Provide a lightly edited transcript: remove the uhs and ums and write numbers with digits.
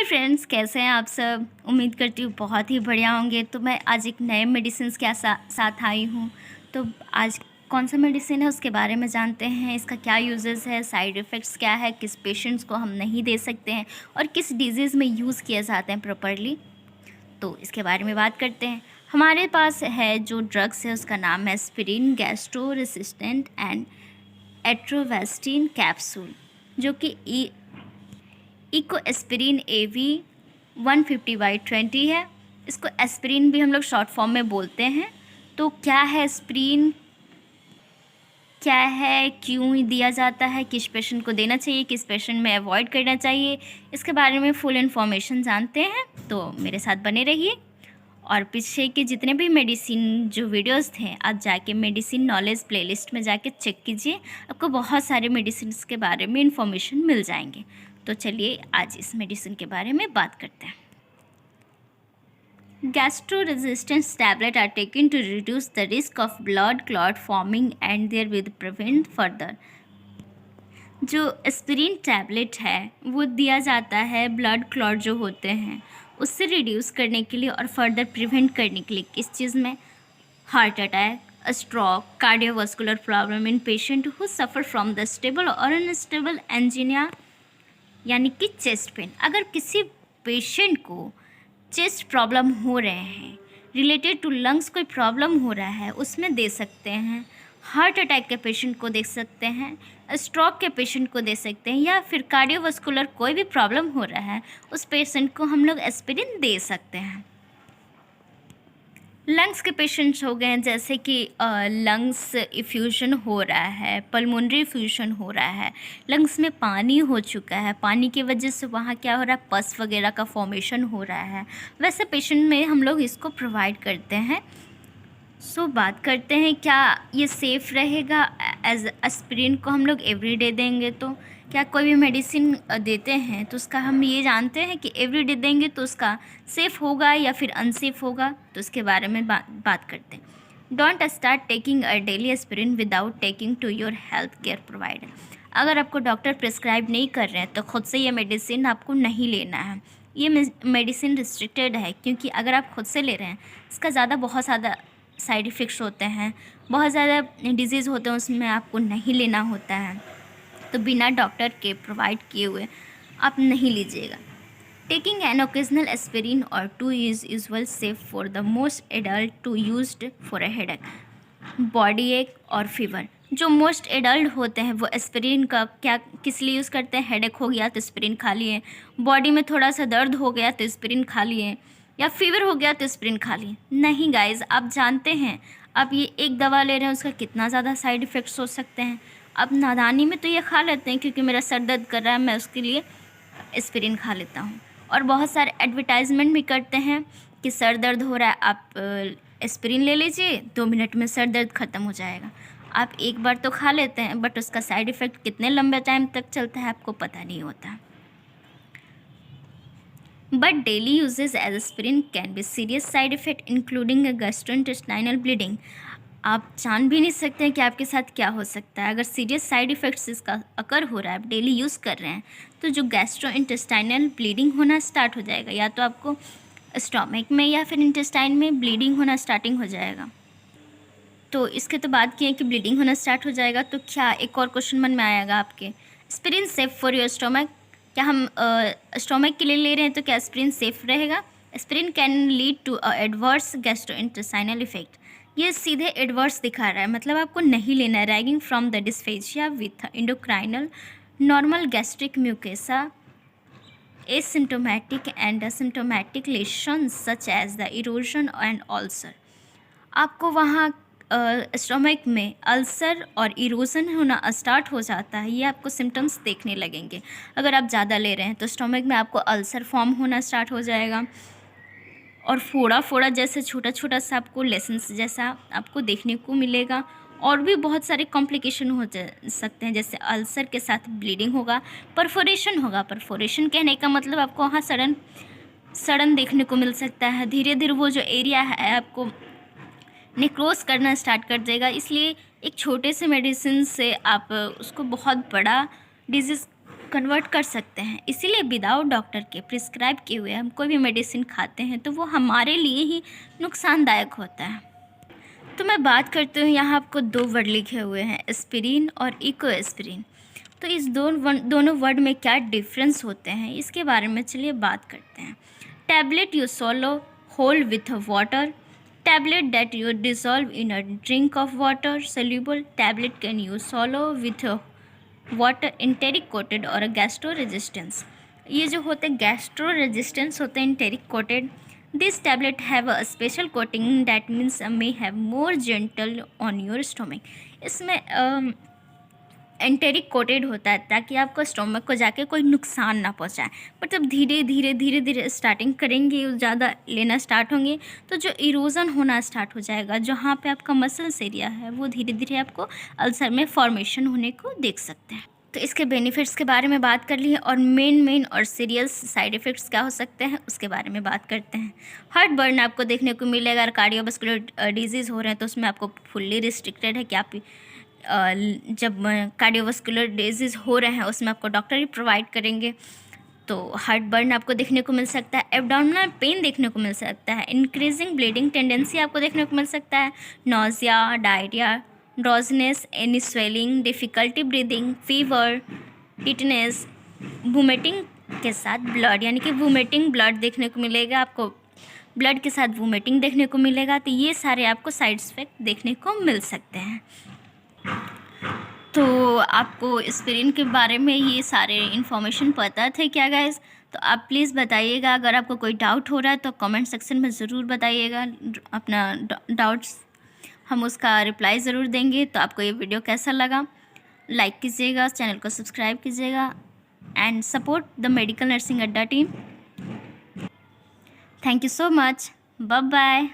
Friends, कैसे हैं आप सब। उम्मीद करती हूँ बहुत ही बढ़िया होंगे। तो मैं आज एक नए मेडिसिन के साथ आई हूँ। तो आज कौन सा मेडिसिन है उसके बारे में जानते हैं। इसका क्या यूजेस है, साइड इफ़ेक्ट्स क्या है, किस पेशेंट्स को हम नहीं दे सकते हैं और किस डिजीज़ में यूज़ किए जाते हैं प्रॉपरली। तो इसके बारे में बात करते हैं। हमारे पास है जो ड्रग्स है उसका नाम है aspirin gastro resistant and atorvastatin capsule, जो कि इको एस्पिरिन AV 150/20 है। इसको एस्पिरिन भी हम लोग शॉर्ट फॉर्म में बोलते हैं। तो क्या है एस्पिरिन, क्या है, क्यों दिया जाता है, किस पेशेंट को देना चाहिए, किस पेशेंट में अवॉइड करना चाहिए, इसके बारे में फुल इन्फॉर्मेशन जानते हैं। तो मेरे साथ बने रहिए। और पीछे के जितने भी मेडिसिन जो वीडियोस थे आप जाके मेडिसिन नॉलेज प्लेलिस्ट में जाके चेक कीजिए। आपको बहुत सारे मेडिसिन के बारे में इन्फॉर्मेशन मिल जाएंगे। तो चलिए आज इस मेडिसिन के बारे में बात करते हैं। Gastro resistance tablets are taken to reduce the risk of blood clot forming and therewith prevent further। जो एस्पिरिन टैबलेट है वो दिया जाता है ब्लड क्लॉट जो होते हैं उससे रिड्यूस करने के लिए और फर्दर प्रिवेंट करने के लिए। किस चीज़ में? Heart attack, stroke, cardiovascular problem in patient who suffer from the stable और अनस्टेबल एंजीनिया, यानी कि चेस्ट पेन। अगर किसी पेशेंट को चेस्ट प्रॉब्लम हो रहे हैं, रिलेटेड टू लंग्स कोई प्रॉब्लम हो रहा है, उसमें दे सकते हैं। हार्ट अटैक के पेशेंट को दे सकते हैं, स्ट्रोक के पेशेंट को दे सकते हैं, या फिर कार्डियोवास्कुलर कोई भी प्रॉब्लम हो रहा है उस पेशेंट को हम लोग एस्पिरिन दे सकते हैं। लंग्स के पेशेंट्स हो गए हैं, जैसे कि लंग्स इफ्यूजन हो रहा है, पल्मोनरी इफ्यूजन हो रहा है, लंग्स में पानी हो चुका है, पानी की वजह से वहाँ क्या हो रहा है, पस वगैरह का फॉर्मेशन हो रहा है, वैसे पेशेंट में हम लोग इसको प्रोवाइड करते हैं। सो बात करते हैं क्या ये सेफ़ रहेगा। एज एस्पिरिन को हम लोग एवरीडे देंगे तो क्या कोई भी मेडिसिन देते हैं तो उसका हम ये जानते हैं कि एवरीडे देंगे तो उसका सेफ़ होगा या फिर अनसेफ होगा। तो उसके बारे में बात करते हैं। Don't start taking a daily aspirin without taking to your health care provider. अगर आपको डॉक्टर प्रिस्क्राइब नहीं कर रहे हैं तो खुद से ये मेडिसिन आपको नहीं लेना है। ये मेडिसिन रिस्ट्रिक्टेड है, क्योंकि अगर आप खुद से ले रहे हैं इसका बहुत ज़्यादा साइड इफ़ेक्ट्स होते हैं, बहुत ज़्यादा डिजीज़ होते हैं, उसमें आपको नहीं लेना होता है। तो बिना डॉक्टर के प्रोवाइड किए हुए आप नहीं लीजिएगा। टेकिंग एन ओकेजनल एस्पिरिन और 2 is usual safe for the most adult to used for a headache, body ache और फीवर। जो मोस्ट एडल्ट होते हैं वो एस्पिरिन का क्या किस लिए यूज़ करते हैं? हेडेक हो गया तो एस्पिरिन खा लिए, बॉडी में थोड़ा सा दर्द हो गया तो एस्पिरिन खा लिए, या फीवर हो गया तो एस्पिरिन खा लिए। नहीं गाइज, आप जानते हैं आप ये एक दवा ले रहे हैं उसका कितना ज़्यादा साइड इफ़ेक्ट्स हो सकते हैं। अब नादानी में तो ये खा लेते हैं क्योंकि मेरा सर दर्द कर रहा है, मैं उसके लिए एस्पिरिन खा लेता हूँ। और बहुत सारे एडवर्टाइजमेंट भी करते हैं कि सर दर्द हो रहा है, आप एस्पिरिन ले लीजिए, 2 मिनट में सर दर्द ख़त्म हो जाएगा। आप एक बार तो खा लेते हैं बट उसका साइड इफ़ेक्ट कितने लंबे टाइम तक चलता है आपको पता नहीं होता। But daily usage as aspirin can be serious side effect including gastrointestinal bleeding. आप जान भी नहीं सकते हैं कि आपके साथ क्या हो सकता है। अगर सीरियस साइड इफ़ेक्ट्स इसका अकर हो रहा है, आप डेली यूज़ कर रहे हैं, तो जो गैस्ट्रोइंटेस्टाइनल ब्लीडिंग होना स्टार्ट हो जाएगा, या तो आपको स्टोमक में या फिर इंटेस्टाइन में ब्लीडिंग होना स्टार्टिंग हो जाएगा। तो इसके तो बात की है कि ब्लीडिंग होना स्टार्ट हो जाएगा, तो क्या एक और क्वेश्चन मन में आएगा आपके, aspirin safe for your stomach? क्या हम स्टोमक के लिए ले रहे हैं तो क्या एस्पिरिन सेफ रहेगा? Aspirin can lead to adverse gastrointestinal effect. ये सीधे एडवर्स दिखा रहा है, मतलब आपको नहीं लेना है। Ranging from the dysphagia with endocrinal normal gastric mucosa asymptomatic and asymptomatic lesions such as the erosion and ulcer. आपको वहाँ स्टोमक में अल्सर और इरोजन होना स्टार्ट हो जाता है, ये आपको सिम्टम्स देखने लगेंगे। अगर आप ज़्यादा ले रहे हैं तो स्टोमक में आपको अल्सर फॉर्म होना स्टार्ट हो जाएगा, और फोड़ा फोड़ा जैसे छोटा छोटा सा आपको लेसेंस जैसा आपको देखने को मिलेगा। और भी बहुत सारे कॉम्प्लिकेशन हो सकते हैं, जैसे अल्सर के साथ ब्लीडिंग होगा, परफोरेशन होगा। परफोरेशन कहने का मतलब आपको वहाँ सड़न देखने को मिल सकता है। धीरे धीरे वो जो एरिया है आपको नेक्रोस करना स्टार्ट कर देगा। इसलिए एक छोटे से मेडिसिन से आप उसको बहुत बड़ा डिजीज़ कन्वर्ट कर सकते हैं। इसीलिए विदाउट डॉक्टर के प्रिस्क्राइब किए हुए हम कोई भी मेडिसिन खाते हैं तो वो हमारे लिए ही नुकसानदायक होता है। तो मैं बात करती हूँ, यहाँ आपको 2 वर्ड लिखे हुए हैं, एस्पिरिन और इकोएस्पिरिन। तो इस दोनों वर्ड में क्या डिफरेंस होते हैं इसके बारे में चलिए बात करते हैं। Tablet you सॉलो whole with water, tablet that you dissolve in a drink of water soluble, tablet can you सॉलो with water enteric coated और गैस्ट्रो रेजिस्टेंस। ये जो होते हैं गैस्ट्रो रेजिस्टेंस होते हैं enteric coated. This tablet have a special coating that means may have more gentle on your stomach. इसमें enteric coated होता है ताकि आपको स्टोमक को जाके कोई नुकसान ना पहुंचाए। पर जब धीरे धीरे स्टार्टिंग करेंगे, ज़्यादा लेना स्टार्ट होंगे तो जो इरोज़न होना स्टार्ट हो जाएगा, जहाँ पे आपका मसल्स एरिया है वो धीरे धीरे आपको अल्सर में फॉर्मेशन होने को देख सकते हैं। तो इसके बेनिफिट्स के बारे में बात कर लिए और मेन और सीरियस साइड इफ़ेक्ट्स क्या हो सकते हैं उसके बारे में बात करते हैं। हार्ट बर्न आपको देखने को मिलेगा। अगर कार्डियोवास्कुलर डिजीज़ हो रहे हैं तो उसमें आपको फुल्ली रिस्ट्रिक्टेड है कि आप जब कार्डियोवास्कुलर डिजीज़ हो रहे हैं उसमें आपको डॉक्टर ही प्रोवाइड करेंगे। तो हार्ट बर्न आपको देखने को मिल सकता है। एब्डोमिनल पेन देखने को मिल सकता है। इंक्रीजिंग ब्लीडिंग टेंडेंसी आपको देखने को मिल सकता है। Nausea, diarrhoea, drowsiness, any swelling, difficulty breathing, fever, tightness, vomiting के साथ ब्लड, यानी कि वोमिटिंग ब्लड देखने को मिलेगा आपको, ब्लड के साथ वोमिटिंग देखने को मिलेगा। तो ये सारे आपको साइड इफ़ेक्ट देखने को मिल सकते हैं। तो आपको एस्पिरिन के बारे में ये सारे इन्फॉर्मेशन पता थे क्या गाइस? तो आप प्लीज़ बताइएगा। अगर आपको कोई डाउट हो रहा है तो कमेंट सेक्शन में ज़रूर बताइएगा अपना डाउट्स, हम उसका रिप्लाई ज़रूर देंगे। तो आपको ये वीडियो कैसा लगा लाइक कीजिएगा, चैनल को सब्सक्राइब कीजिएगा and support the medical nursing Adda team. Thank you so much, bye bye.